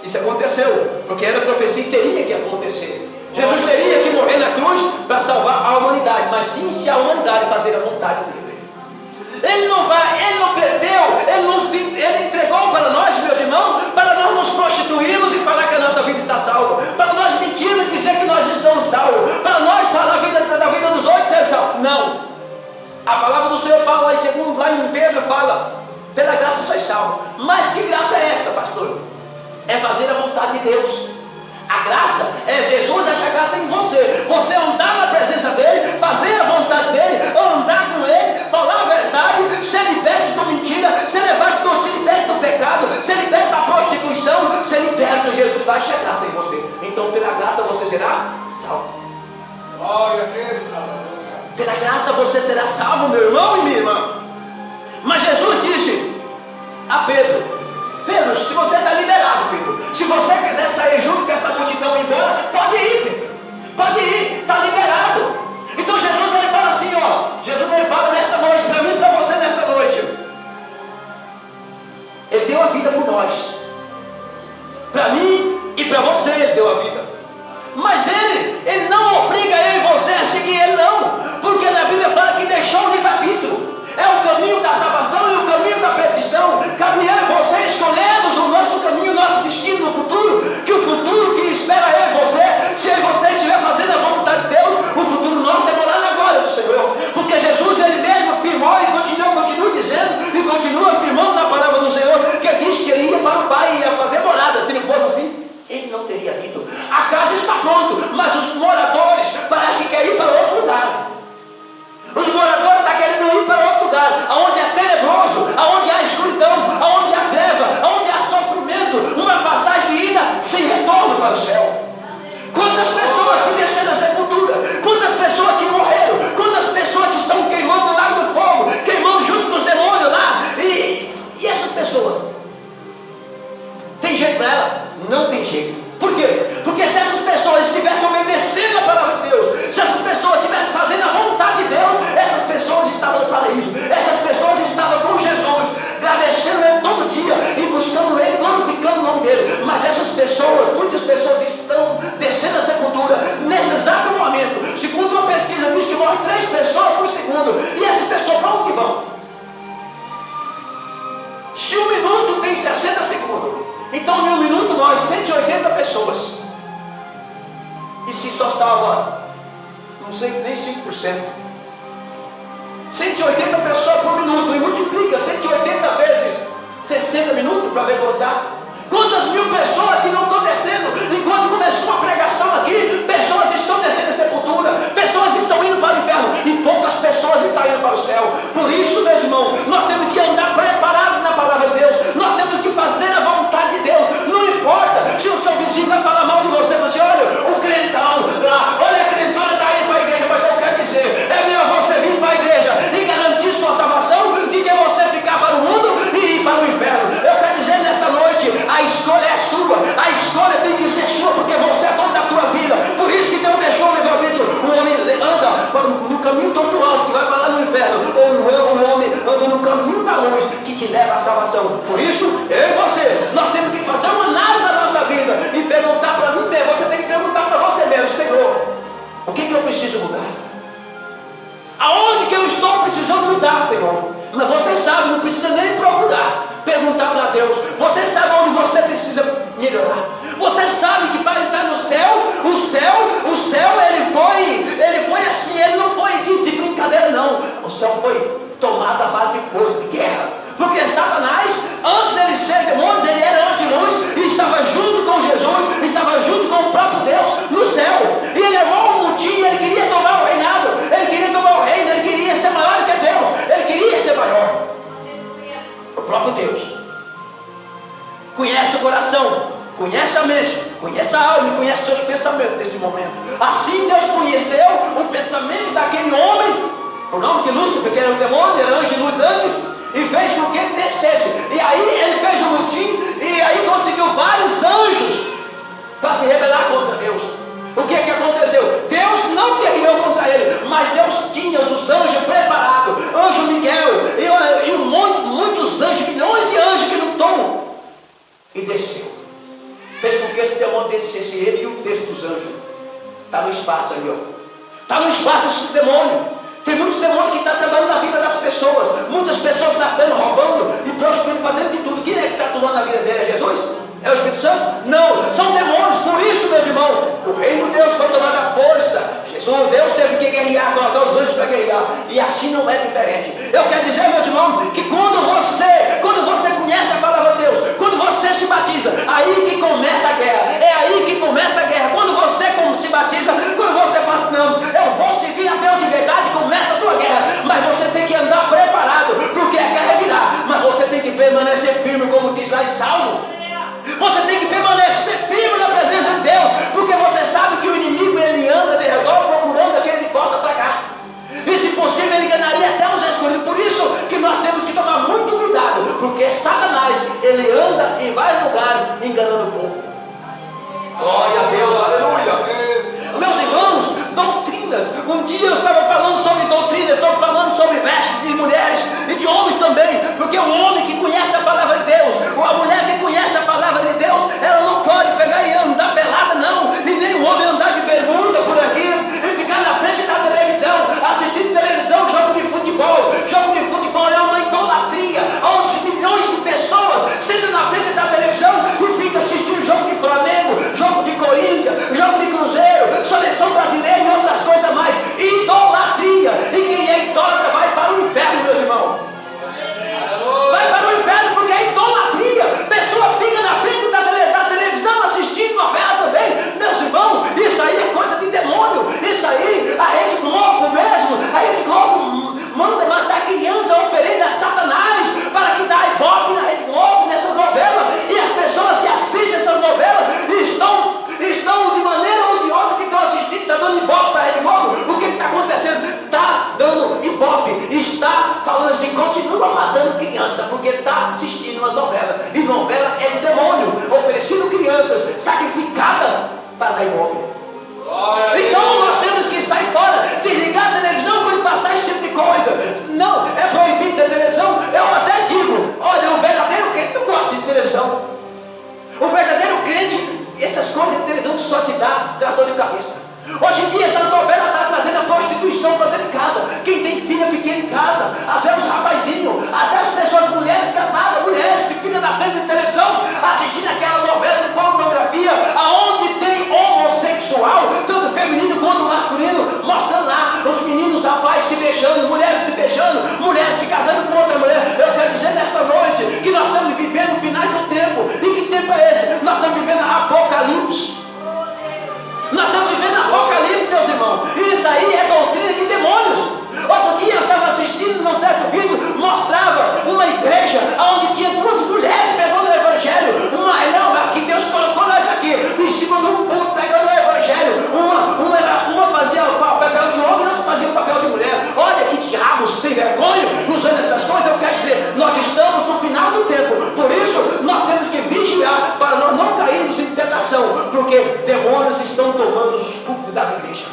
Isso aconteceu, porque era profecia e teria que acontecer. Jesus teria que morrer na cruz para salvar a humanidade, mas sim se a humanidade fazer a vontade dele. Ele não perdeu, ele entregou para nós, meus irmãos, para nós nos prostituirmos e falar que a nossa vida está salva, para nós mentirmos e dizer que nós estamos salvos, para nós falar da vida dos outros ser salvos. Não. A palavra do Senhor fala, lá em Pedro fala: pela graça sois salvos. Mas que graça é esta, pastor? É fazer a vontade de Deus. A graça é Jesus achar graça em você. Você andar na presença dele, fazer a vontade dele, andar com ele, falar a verdade, ser liberto da mentira, ser liberto do pecado, ser liberto da prostituição, ser liberto. Jesus vai achar graça em você. Então pela graça você será salvo. Glória a Deus, aleluia. Pela graça você será salvo, meu irmão e minha irmã. Mas Jesus disse a Pedro: Pedro, se você está liberado, Pedro. Se você quiser sair junto com essa multidão e ir embora, pode ir, Pedro. Pode ir, está liberado. Então Jesus ele fala assim, Jesus ele fala nesta noite, para mim e para você nesta noite. Ele deu a vida por nós. Para mim e para você ele deu a vida. Mas ele não obriga eu e você a seguir ele, não. Porque na Bíblia fala que deixou o livre-arbítrio. É o caminho da salvação e o caminho da perdição. Cabe eu e você escolhemos o nosso caminho, o nosso destino no futuro. Que o futuro que espera eu e você, se eu e você estiver fazendo a vontade de Deus, o futuro nosso é morar na glória do Senhor. Porque Jesus ele mesmo afirmou e continua dizendo e continua afirmando na palavra do Senhor que ele disse que ele ia para o Pai e ia fazer morada. Se não fosse assim, ele não teria dito. A casa está pronta, mas os moradores parece que querem ir para outro lugar. Os moradores estão querendo ir para outro lugar, aonde é tenebroso, aonde há escuridão, aonde há treva, aonde há sofrimento, uma passagem de ida sem retorno para o céu. Quantas pessoas que desceram a sepultura, quantas pessoas que morreram, quantas pessoas que estão queimando no lago do fogo, queimando junto com os demônios lá, e essas pessoas, tem jeito para ela? Não tem jeito. Por quê? Porque se essas pessoas estivessem obedecendo a palavra de Deus, se essas pessoas estivessem fazendo a vontade de Deus, essas pessoas estavam no paraíso, essas pessoas estavam com Jesus, agradecendo Ele todo dia e buscando Ele, glorificando o nome dEle. Mas essas pessoas, muitas pessoas estão descendo a sepultura nesse exato momento. Segundo uma pesquisa, diz que morre 3 pessoas por segundo. E essas pessoas para onde que vão? Se 1 minuto tem 60 segundos, então em 1 minuto nós 180 pessoas. E se só salva, não sei, nem 5%. 180 pessoas por minuto. E multiplica 180 vezes 60 minutos para ver quanto dá. Quantas mil pessoas que não estão descendo? Enquanto começou a pregação aqui, pessoas estão descendo a sepultura, pessoas estão indo para o inferno e poucas pessoas estão indo para o céu. Por isso, meus irmãos, nós temos que andar preparados na palavra de Deus. Nós temos que fazer a vontade de Deus. Não importa se o seu vizinho vai falar mal de você, você olha, o crentão lá, olha a crentona está indo para a igreja, mas eu quero dizer, é melhor você vir para a igreja e garantir sua salvação de que você ficar para o mundo e ir para o inferno. Eu quero dizer nesta noite, a escolha é sua, a escolha tem que ser sua, porque você é dono da tua vida. Por isso que Deus deixou o livre-arbítrio. O homem anda no caminho tortuoso que vai para lá no inferno, ou o homem anda no caminho da luz que te leva à salvação. Por isso, eu e você, nós temos que fazer uma análise da nossa vida e perguntar para mim mesmo. Você tem que perguntar para você mesmo: Senhor, o que eu preciso mudar? Aonde que eu estou precisando mudar, Senhor? Mas você sabe, não precisa nem procurar perguntar para Deus. Você sabe onde você precisa melhorar. Você sabe que para entrar no céu, o céu ele foi assim, ele não foi de brincadeira, não. O céu foi tomado à base de força, de guerra. Porque Satanás, antes dele ser demônios, ele era anjo de luz e estava junto com Jesus, estava junto com o próprio Deus no céu. E ele levou um motim, ele queria tomar o reinado, ele queria tomar o reino, ele queria ser maior que Deus, ele queria ser maior. O próprio Deus conhece o coração, conhece a mente, conhece a alma e conhece seus pensamentos neste momento. Assim Deus conheceu o pensamento daquele homem, o nome de Lúcifer, que era um demônio, era anjo de luz antes. e fez com que ele descesse. E aí ele fez um motim, e aí conseguiu vários anjos para se rebelar contra Deus. O que aconteceu? Deus não guerreou contra ele, mas Deus tinha os anjos preparados. Anjo Miguel e muitos anjos, milhões de anjos que lutou. E desceu. Fez com que esse demônio descesse, ele e um terço dos anjos. Está no espaço aí, ó. Está no espaço esses demônios. Tem muitos demônios que estão trabalhando na vida das pessoas. Muitas pessoas matando, roubando e prostituindo, fazendo de tudo. Quem é que está atuando na vida dele? É Jesus? É o Espírito Santo? Não, são demônios. Por isso, meus irmãos, o reino de Deus foi tomado à força. Deus teve que guerrear, colocar os anjos para guerrear. E assim não é diferente. Eu quero dizer, meus irmãos, que quando você conhece a palavra de Deus, quando você se batiza, aí que começa a guerra. É aí que começa a guerra. Quando você se batiza, quando você fala, não, eu vou servir a Deus de verdade, começa a tua guerra. Mas você tem que andar preparado, porque a guerra virá. Mas você tem que permanecer firme, como diz lá em Salmo. Você tem que permanecer firme na presença de Deus, porque você sabe que o inimigo ele anda de redor procurando aquele que possa atacar. E se possível ele enganaria até os escolhidos. Por isso que nós temos que tomar muito cuidado, porque Satanás ele anda e vai no lugar enganando o povo. Glória a Deus, aleluia. Meus irmãos, doutrinas. Um dia eu estava falando sobre doutrina, estou falando sobre vestes de mulheres e de homens também, porque o homem que conhece a palavra de Deus, ou a mulher que conhece a palavra de Deus, ela não pode pegar e andar pelada, não, e nem o homem andar de bermuda por aqui e ficar na frente da televisão, assistindo televisão, jogo de futebol. Jogo de futebol é uma idolatria, onde milhões de pessoas sentam na frente da televisão e ficam assistindo jogo de Flamengo, jogo de Corinthians, jogo de Cruzeiro, seleção brasileira e outras coisas mais. Idolatria. E quem é idólatra vai para o inferno, meus irmãos. Vai para o inferno porque é idolatria. A pessoa fica na frente da televisão assistindo novela também. Meus irmãos, isso aí é coisa de demônio. Isso aí, a Rede Globo mesmo, a Rede Globo manda matar criança, oferenda a Satanás para que dá ibope na Rede Globo, nessas novelas. E as pessoas que assistem essas novelas estão de maneira ou de outra que estão assistindo, está dando ibope para a Rede Globo. O que está acontecendo? Está dando ibope, está falando assim, continua matando criança, porque está assistindo umas novelas. E novela é de demônio, oferecendo crianças sacrificadas para dar ibope. Então nós temos que sair fora, desligar a televisão quando passar esse tipo de coisa. Não, é proibido ter televisão. Eu até digo, olha, o verdadeiro crente não gosta de televisão. O verdadeiro crente, essas coisas de televisão só te dá dor de cabeça. Hoje em dia essa novela está trazendo a prostituição para dentro de casa. Quem tem filha pequena em casa, até os rapazinhos, até as pessoas, mulheres casadas, mulheres que ficam na frente da televisão assistindo aquela novela de pornografia, aonde tem homossexual, tanto feminino quanto masculino, mostrando lá os meninos, rapazes se beijando, mulheres se casando com outra mulher. Eu quero dizer nesta noite que nós estamos vivendo finais do tempo. E que tempo é esse? Nós estamos vivendo Apocalipse. Nós estamos vivendo Apocalipse, meus irmãos. Isso aí é doutrina de demônios. Outro dia eu estava assistindo num certo vídeo, mostrava uma igreja onde tinha duas mulheres pegando o evangelho. Não, aqui Deus colocou nós aqui, em cima de um púlpito pegando o evangelho. Uma fazia o papel de homem e outra fazia o papel de mulher. Olha que diabos sem vergonha usando essas coisas. Eu quero dizer, nós estamos no final do tempo. Por isso, nós temos que vigiar para nós não cairmos em tentação, porque demônios estão tomando os púlpitos das igrejas.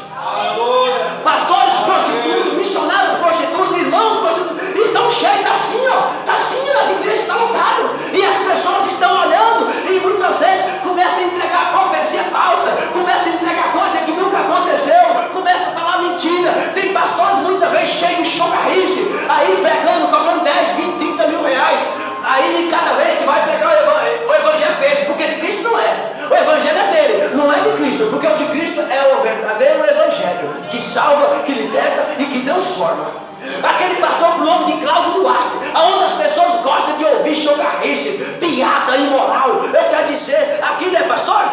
Pastores prostitutos, missionários prostitutos, irmãos prostitutos, estão cheios, está assim nas igrejas, está lotado. E as pessoas estão olhando e muitas vezes começam a entregar profecia falsa, começam a entregar coisa que nunca aconteceu, começam a falar mentira. Tem pastores muitas vezes cheios de chocarrice, aí pregando, cobrando 10, 20, 30 mil reais. Aí cada vez que vai pregar o evangelho deles, porque de Cristo não é. O evangelho é dele, não é de Cristo, porque o de Cristo é o verdadeiro evangelho, que salva, que liberta e que transforma. Aquele pastor por nome de Cláudio Duarte, onde as pessoas gostam de ouvir chocarrices, piada imoral. Eu quero dizer, aqui não é pastor?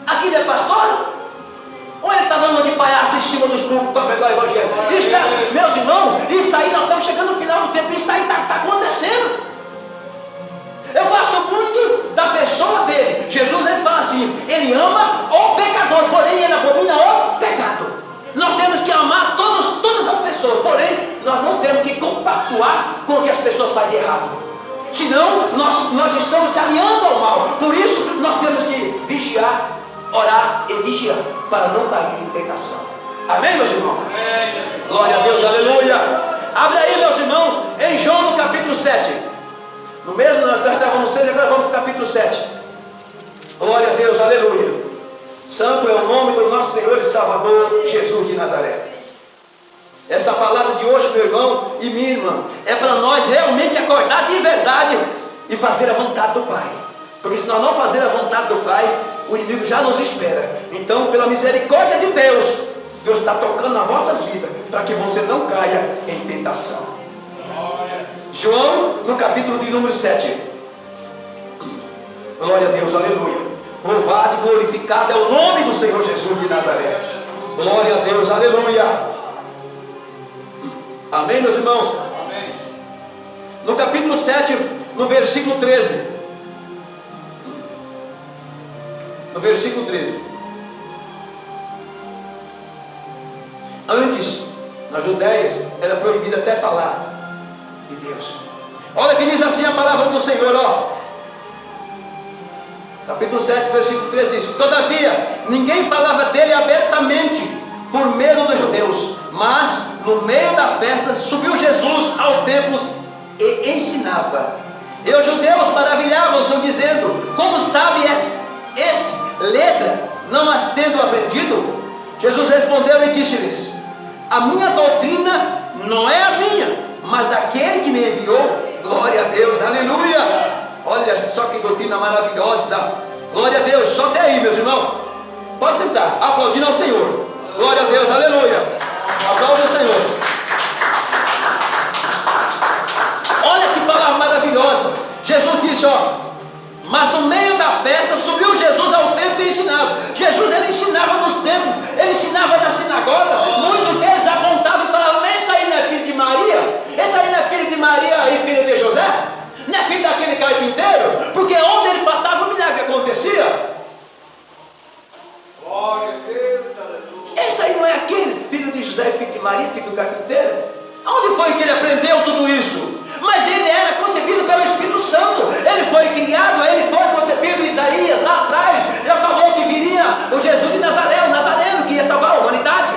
Aqui não é pastor? Ou ele está dando uma de palhaço em cima dos públicos para pregar o evangelho? Isso é, meus irmãos, isso aí nós estamos chegando no final do tempo, isso aí está acontecendo. Eu gosto muito da pessoa dele. Jesus ele fala assim, ele ama o pecador, porém ele abomina o pecado. Nós temos que amar todas as pessoas, porém nós não temos que comparar compactuar com o que as pessoas fazem de errado. Senão, nós estamos se alinhando ao mal. Por isso, nós temos que vigiar, orar e vigiar, para não cair em tentação. Amém, meus irmãos? Glória a Deus, aleluia. Abre aí, meus irmãos, em João no capítulo 7. No mesmo, nós estávamos no 6, agora vamos para o capítulo 7. Glória a Deus, aleluia. Santo é o nome do nosso Senhor e Salvador, Jesus de Nazaré. Essa palavra de hoje, meu irmão e minha irmã, é para nós realmente acordar de verdade e fazer a vontade do Pai. Porque se nós não fazermos a vontade do Pai, o inimigo já nos espera. Então, pela misericórdia de Deus, Deus está tocando nas vossas vidas, para que você não caia em tentação. João, no capítulo de número 7. Glória a Deus, aleluia. Louvado e glorificado é o nome do Senhor Jesus de Nazaré. Glória a Deus, aleluia. Amém, meus irmãos? Amém. No capítulo 7, no versículo 13. No versículo 13. Antes, nas Judéias, era proibido até falar de Deus. Olha que diz assim a palavra do Senhor, ó. Capítulo 7, versículo 13 diz: todavia, ninguém falava dele abertamente, por medo dos judeus. Mas, no meio da festa, subiu Jesus ao templo e ensinava. E os judeus maravilhavam-se, dizendo: como sabe este letra, não as tendo aprendido? Jesus respondeu e disse-lhes: a minha doutrina não é a minha, mas daquele que me enviou. Glória a Deus, aleluia. Olha só que doutrina maravilhosa. Glória a Deus, só até aí, meus irmãos. Pode sentar, aplaudindo ao Senhor. Glória a Deus, aleluia. Aplaude o Senhor. Olha que palavra maravilhosa. Jesus disse, ó: mas no meio da festa subiu Jesus ao templo e ensinava. Jesus, ele ensinava nos templos, ele ensinava na sinagoga. Muitos deles apontavam e falavam: esse aí não é filho de Maria? Esse aí não é filho de Maria e filho de José? Não é filho daquele carpinteiro? Porque onde ele passava o milagre acontecia. Glória a Deus, aleluia. Esse aí não é aquele filho de José, filho de Maria, filho do carpinteiro? Onde foi que ele aprendeu tudo isso? Mas ele era concebido pelo Espírito Santo. Ele foi criado, ele foi concebido. Isaías lá atrás já falou que viria o Jesus de Nazaré, o Nazareno, que ia salvar a humanidade.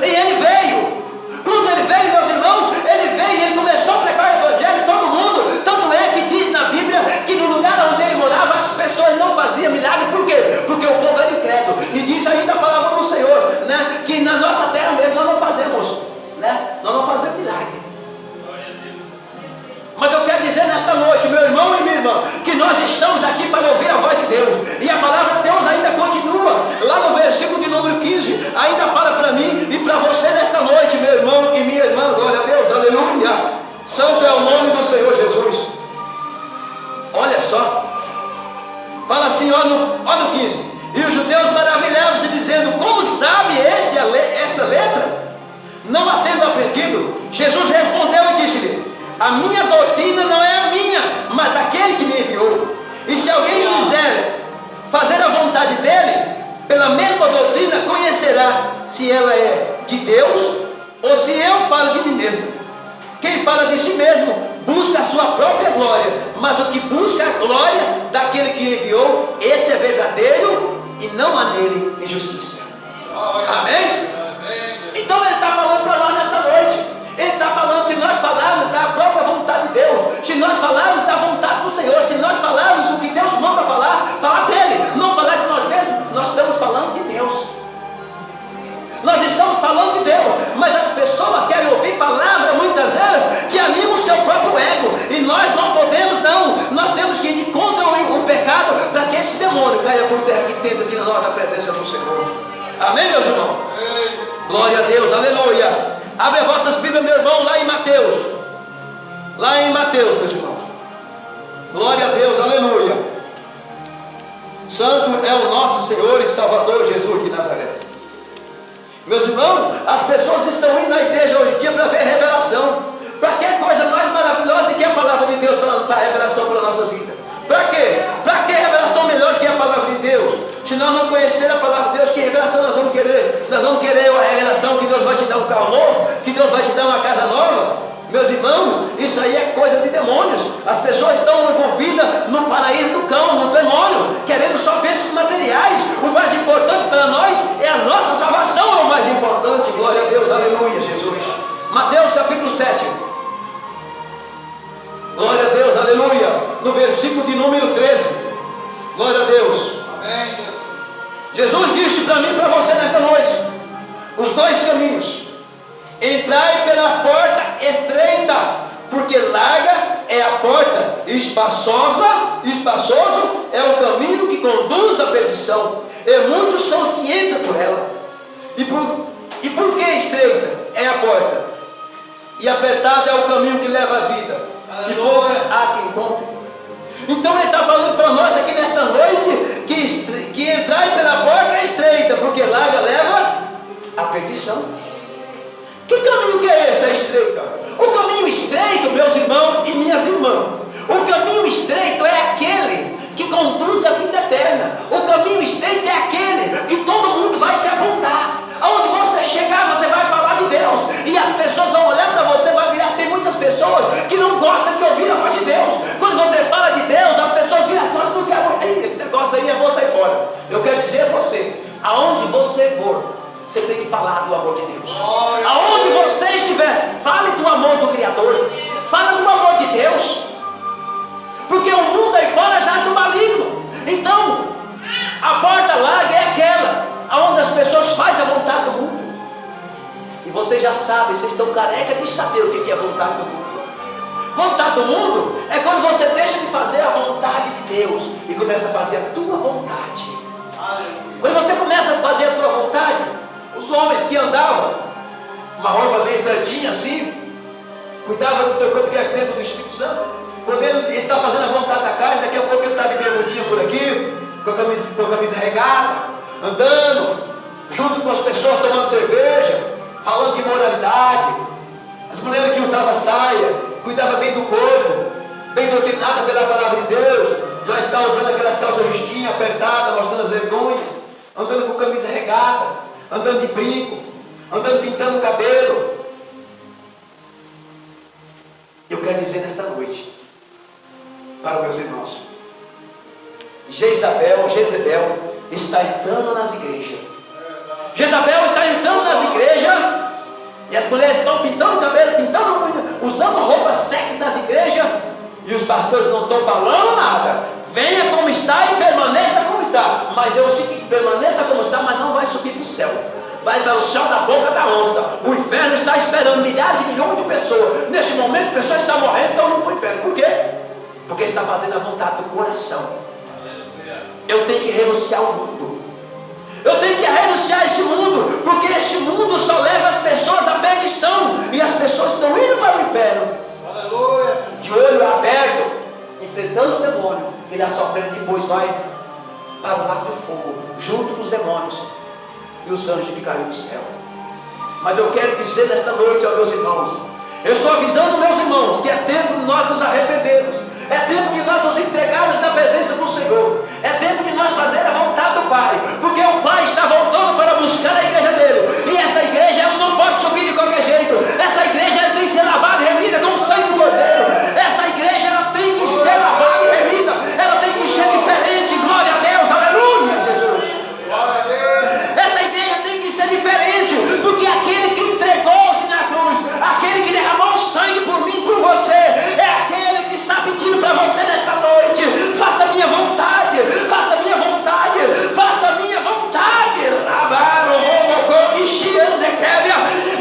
E ele veio. Quando ele veio, meus irmãos, ele veio e ele começou a pregar o evangelho em todo mundo. Tanto é que diz na Bíblia que no lugar onde ele morava as pessoas não faziam milagre. Por quê? Porque o povo era incrédulo. E diz ainda a palavra do Senhor, né, que na nossa terra mesmo nós não fazemos, né, nós não fazemos milagre. Mas eu quero dizer nesta noite, meu irmão e minha irmã, que nós estamos aqui para ouvir a voz de Deus. E a palavra de Deus ainda continua. Lá no versículo de número 15, ainda fala para mim e para você nesta noite, meu irmão e minha irmã. Glória a Deus, aleluia. Santo é o nome do Senhor Jesus. Olha só. Fala assim, olha no 15. E os judeus maravilhavam-se, dizendo: como sabe esta letra, não a tendo aprendido? Jesus respondeu e disse-lhe: a minha doutrina não é a minha, mas daquele que me enviou. E se alguém quiser fazer a vontade dele, pela mesma doutrina conhecerá se ela é de Deus ou se eu falo de mim mesmo. Quem fala de si mesmo busca a sua própria glória, mas o que busca a glória daquele que enviou, esse é verdadeiro e não há nele injustiça. Amém? Então ele está falando para nós nessa noite. Ele está falando, se nós falarmos da própria vontade de Deus, se nós falarmos da vontade do Senhor, se nós falarmos o que Deus manda falar dele, não falar de nós mesmos, nós estamos falando de Deus. Nós estamos falando de Deus, mas as pessoas querem ouvir palavras muitas vezes que animam o seu próprio ego, e nós não podemos não, nós temos que ir contra o pecado, para que esse demônio caia por terra que tenta tirar nós da presença do Senhor. Amém, meus irmãos? Glória a Deus, aleluia. Abre as vossas Bíblias, meu irmão, lá em Mateus. Lá em Mateus, meus irmãos. Glória a Deus, aleluia. Santo é o nosso Senhor e Salvador Jesus de Nazaré. Meus irmãos, as pessoas estão indo na igreja hoje em dia para ver revelação. Para que coisa mais maravilhosa do que a palavra de Deus para dar revelação para nossas vidas? Para quê? Para que revelação melhor do que a palavra de Deus? Se nós não conhecer a palavra de Deus, que revelação nós vamos querer? Nós vamos querer a revelação que Deus vai te dar um carro novo, que Deus vai te dar uma casa nova. Meus irmãos, isso aí é coisa de demônios. As pessoas estão envolvidas no paraíso do cão, no demônio, querendo só bênçãos materiais. O mais importante para nós é a nossa salvação, é o mais importante. Glória a Deus, aleluia, Jesus. Mateus capítulo 7. Glória a Deus, aleluia. No versículo de número 13. Glória a Deus. Amém. Jesus disse para mim e para você nesta noite: os dois caminhos. Entrai pela porta estreita, porque larga é a porta, e espaçoso é o caminho que conduz à perdição, e muitos são os que entram por ela. E por que estreita é a porta? E apertado é o caminho que leva à vida, e pouca há quem encontre. Então ele está falando para nós aqui nesta noite que entrar pela porta é estreita, porque larga leva à perdição. Que caminho que é esse, a estreita? O caminho estreito, meus irmãos e minhas irmãs, o caminho estreito é aquele que conduz à vida eterna. O caminho estreito é aquele que todo mundo vai te apontar. Aonde você chegar, você vai falar de Deus, e as pessoas vão olhar para você, vai virar. Tem muitas pessoas que não gostam de ouvir a voz de Deus. Quando você fala de Deus, as pessoas viram assim: não quero, esse negócio aí, eu vou sair fora. Eu quero dizer a você, aonde você for, você tem que falar do amor de Deus. Aonde você estiver, fale do amor do Criador, fale do amor de Deus, porque o mundo aí fora já está maligno. Então, a porta larga é aquela aonde as pessoas fazem a vontade do mundo. E vocês já sabem, vocês estão careca de saber o que é a vontade do mundo. Vontade do mundo é quando você deixa de fazer a vontade de Deus e começa a fazer a tua vontade. Quando você começa a fazer a tua vontade, os homens que andavam, uma roupa bem certinha assim, cuidavam do teu corpo que é dentro do Espírito Santo. Quando ele está fazendo a vontade da carne, daqui a pouco ele está de bermudinha por aqui, com a camisa regata, andando, junto com as pessoas tomando cerveja, falando de moralidade. As mulheres que usavam saia, cuidavam bem do corpo, bem doutrinada pela palavra de Deus, já está usando aquelas calças justinhas, apertadas, mostrando as vergonhas, andando com camisa regata, andando de brinco, andando pintando o cabelo. Eu quero dizer nesta noite, para meus irmãos, Jezabel está entrando nas igrejas. Jezabel está entrando nas igrejas, e as mulheres estão pintando o cabelo, usando roupa sexy nas igrejas, e os pastores não estão falando nada. Venha como está e permaneça como está. Mas é o seguinte: permaneça como está, mas não vai subir para o céu. Vai para o céu da boca da onça. O inferno está esperando milhares e milhões de pessoas. Neste momento, pessoas estão morrendo, estão indo para o inferno. Por quê? Porque está fazendo a vontade do coração. Eu tenho que renunciar ao mundo. Eu tenho que renunciar a esse mundo, porque esse mundo só leva as pessoas à perdição, e as pessoas estão indo para o inferno. Aleluia. De olho aberto, enfrentando o demônio, ele a sofrendo, depois vai para o lago do fogo, junto com os demônios e os anjos que caíram do céu. Mas eu quero dizer nesta noite aos meus irmãos, eu estou avisando meus irmãos, que é tempo de nós nos arrependermos, é tempo de nós nos entregarmos na presença do Senhor, é tempo de nós fazer a vontade do Pai, porque o Pai está voltando para buscar a igreja dele, e essa igreja ela não pode subir de qualquer jeito. Essa igreja ela tem que ser lavada e remida com o sangue do Cordeiro. Essa igreja ela tem que ser lavada e remida, ela tem que ser diferente. Glória a Deus, aleluia, Jesus. Essa igreja tem que ser diferente, porque aquele que entregou-se na cruz, aquele que derramou sangue por mim e por você, é aquele que está pedindo para você nesta noite: faça a minha vontade, faça a minha vontade, faça a minha vontade.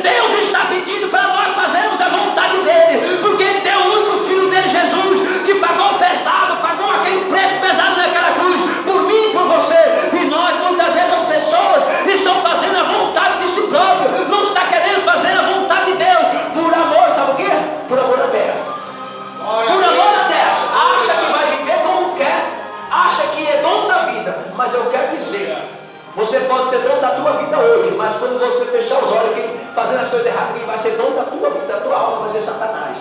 Deus está pedindo para nós fazermos a vontade dele, porque ele deu o único filho dele, Jesus, que pagou pesado, pagou aquele preço pesado naquela cruz, por mim e por você. E nós, muitas vezes, as pessoas estão fazendo a vontade de si próprio, não está querendo fazer a vontade de Deus, por amor, sabe o quê? Por amor à terra. Por amor à terra. Acha que vai viver como quer, acha que é dono da vida, mas eu quero dizer, você pode ser dono da tua vida hoje, mas quando você fechar os olhos, fazendo as coisas erradas, quem vai ser dono da tua vida, da tua alma, vai ser Satanás.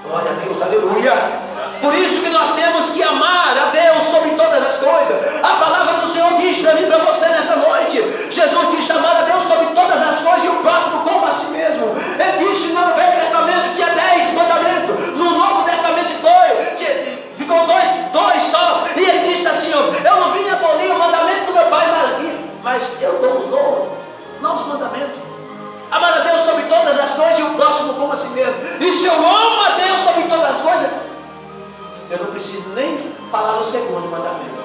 Glória a Deus, aleluia. Por isso que nós temos que amar a Deus sobre todas as coisas. A palavra do Senhor diz para mim e para você nesta noite, Jesus disse amar a Deus sobre todas as coisas e o próximo como a si mesmo. Ele disse no Velho Testamento, tinha 10 mandamento. Amar a Deus sobre todas as coisas e o próximo como a si mesmo. E se eu amo a Deus sobre todas as coisas, eu não preciso nem falar no segundo mandamento.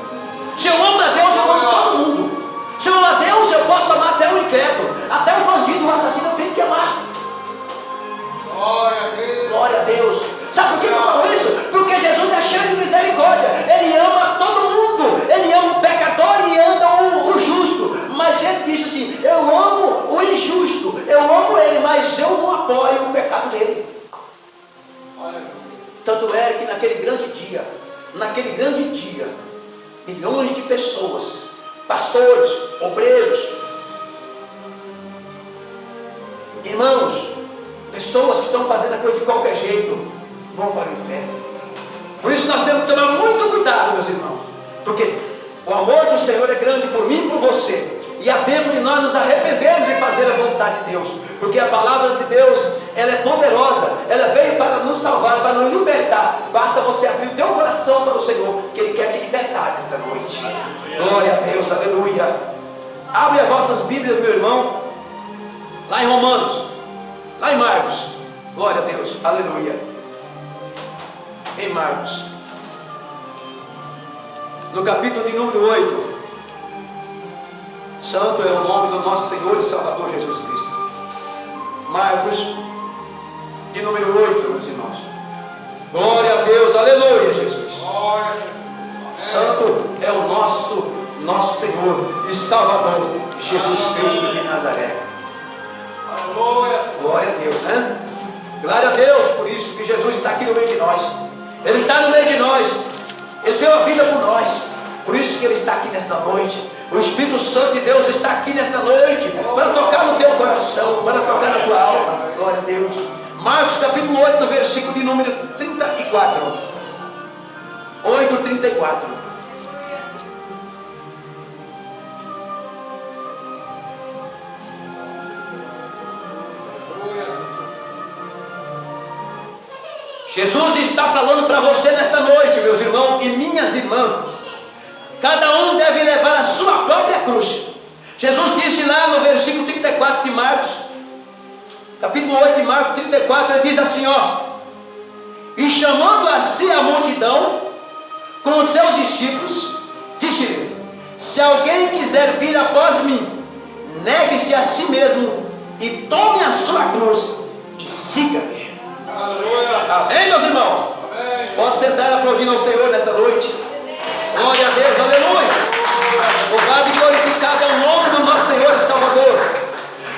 Se eu amo a Deus, eu amo todo mundo. Se eu amo a Deus, eu posso amar até o incrédulo, até o bandido, o assassino, eu tenho que amar. Glória a Deus. Glória a Deus. Sabe por que eu falo isso? Porque Jesus é cheio de misericórdia. Ele ama todo mundo. Ele ama o pecador e ama o justo. Mas ele disse assim: eu amo o injusto. Eu amo ele, mas eu não apoio o pecado dele. Tanto é que naquele grande dia, milhões de pessoas, pastores, obreiros, irmãos, pessoas que estão fazendo a coisa de qualquer jeito, vão para o inferno. Por isso nós temos que tomar muito cuidado, meus irmãos, porque o amor do Senhor é grande por mim e por você, e há tempo de nós nos arrependermos em fazer a vontade de Deus, porque a palavra de Deus, ela é poderosa, ela veio para nos salvar, para nos libertar. Basta você abrir o teu coração para o Senhor, que Ele quer te libertar nesta noite. Glória a Deus, aleluia. Abre as vossas Bíblias, meu irmão, lá em Romanos, lá em Marcos. Glória a Deus, aleluia. Em Marcos, no capítulo de número 8. Santo é o nome do nosso Senhor e Salvador Jesus Cristo. Marcos, de número 8, meus irmãos. Glória a Deus, aleluia, Jesus. Santo é o nosso Senhor e Salvador, Jesus Cristo de Nazaré. Glória a Deus, né? Glória a Deus por isso que Jesus está aqui no meio de nós. Ele está no meio de nós. Ele deu a vida por nós. Por isso que Ele está aqui nesta noite. O Espírito Santo de Deus está aqui nesta noite para tocar no teu coração, para tocar na tua alma. Glória a Deus. Marcos capítulo 8, no versículo de número 34. 8:34. Jesus está falando para você nesta noite, meus irmãos e minhas irmãs. Cada um deve levar a sua própria cruz. Jesus disse lá no versículo 34 de Marcos, capítulo 8 de Marcos 34, ele diz assim, ó: e chamando a si a multidão com os seus discípulos, disse-lhe: se alguém quiser vir após mim, negue-se a si mesmo e tome a sua cruz e siga-me. Amém, meus irmãos? Amém. Pode sentar aplaudindo ao Senhor nesta noite. Glória a Deus, aleluia. Louvado e glorificado é o nome do nosso Senhor e Salvador.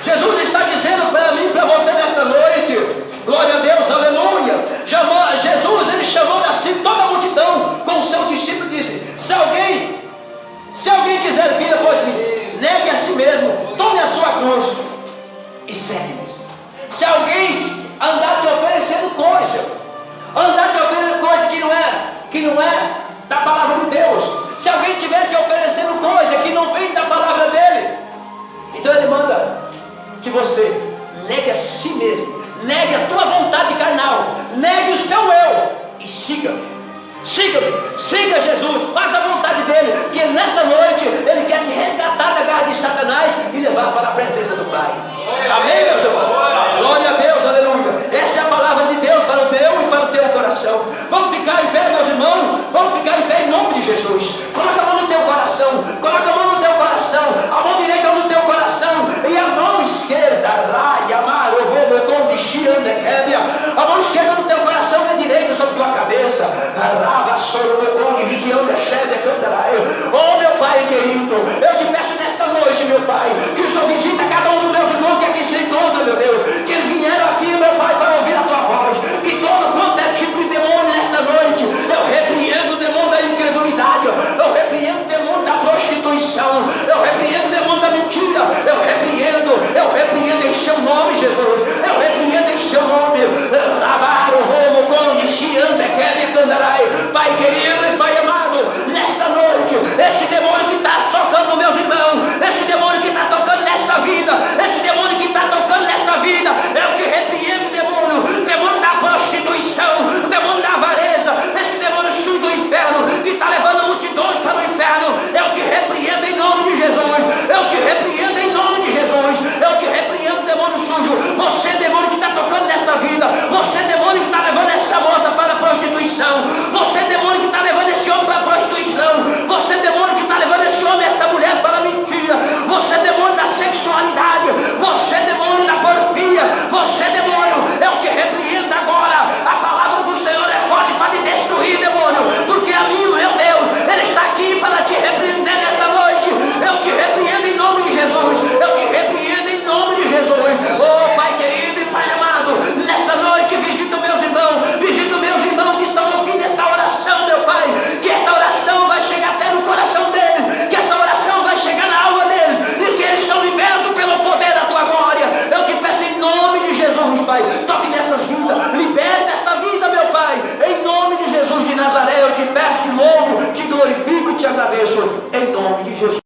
Jesus está dizendo para mim e para você nesta noite, glória a Deus, aleluia. Jesus, ele chamou a si toda a multidão com o seu discípulo e disse: se alguém quiser vir após mim, negue a si mesmo, tome a sua cruz e segue-me. Se alguém andar te oferecendo coisa que não é da palavra de Deus, se alguém estiver te oferecendo coisa que não vem da palavra dele, então ele manda que você negue a si mesmo, negue a tua vontade carnal, negue o seu eu e siga-me. Siga Jesus, faça a vontade dele, que nesta noite ele quer te resgatar da garra de Satanás e levar para a presença do Pai. Amém, meus irmãos? Glória a Deus, aleluia. Essa é a palavra de Deus para o teu e para o teu coração. Vamos ficar em pé, meus irmãos, vamos ficar em pé em nome de Jesus. Coloca a mão no teu coração, coloca a mão no teu coração, a mão direita no teu coração e a mão esquerda, a mão esquerda no teu coração e a direita sobre tua cabeça. Oh, meu Pai querido, eu te peço nesta noite, meu Pai, que o Senhor visita cada um dos meus irmãos que aqui se encontra, meu Deus, que eles vieram aqui, meu Pai, para ouvir a tua voz, que todo quanto é tipo de demônio nesta noite, eu repreendo o demônio da incredulidade, eu repreendo o demônio da prostituição, eu repreendo o demônio da mentira, eu repreendo em seu nome, Jesus, eu repreendo em seu nome. Pai querido e Pai amado, nesta noite, esse demônio que está tocando meus irmãos, esse demônio que está tocando nesta vida, esse demônio que está tocando nesta vida, louvo, te glorifico, te agradeço. Em nome de Jesus.